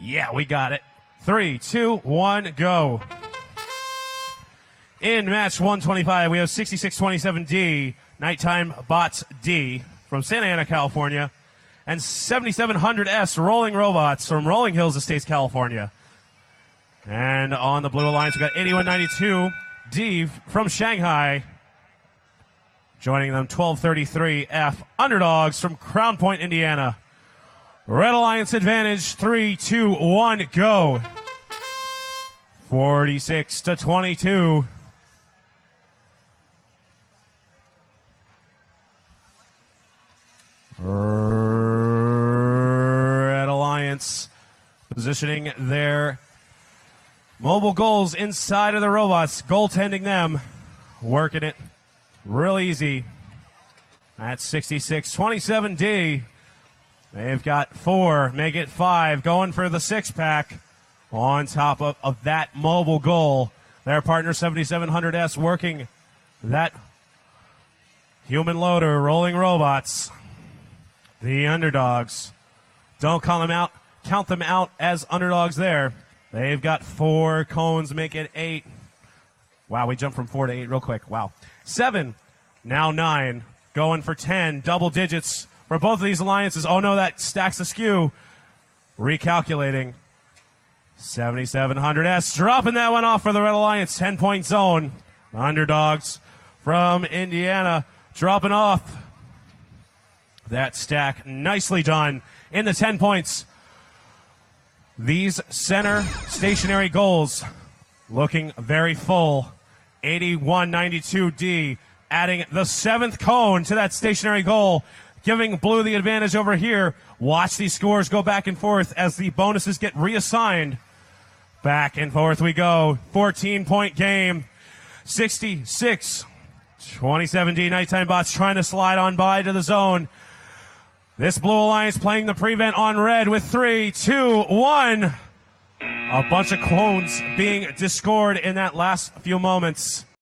Yeah, we got it. 3, 2, 1, go. In match 125, we have 6627D, Nighttime Bots D from Santa Ana, California, and 7700S Rolling Robots from Rolling Hills Estates, California. And on the Blue Alliance, we got 8192D from Shanghai. Joining them, 1233F Underdogs from Crown Point, Indiana. Red Alliance advantage, 3, 2, 1, go. 46-22. Red Alliance positioning their mobile goals inside of the robots, goaltending them, working it real easy. That's 6627D. They've got 4, make it 5, going for the 6-pack on top of that mobile goal. Their partner 7700S working that human loader, Rolling Robots. The Underdogs. Don't count them out as Underdogs there. They've got 4 cones, make it 8. Wow, we jumped from 4 to 8 real quick. Wow. 7, now 9, going for 10, double digits for both of these alliances. Oh no, that stacks askew. Recalculating. 7700S dropping that one off for the Red Alliance, 10-point zone. Underdogs from Indiana dropping off that stack. Nicely done in the 10 points. These center stationary goals looking very full. 8192D adding the 7th cone to that stationary goal, giving Blue the advantage over here. Watch these scores go back and forth as the bonuses get reassigned. Back and forth we go. 14-point game. 66-27D. Nighttime Bots trying to slide on by to the zone. This Blue Alliance playing the prevent on red with 3, 2, 1. A bunch of cones being discored in that last few moments.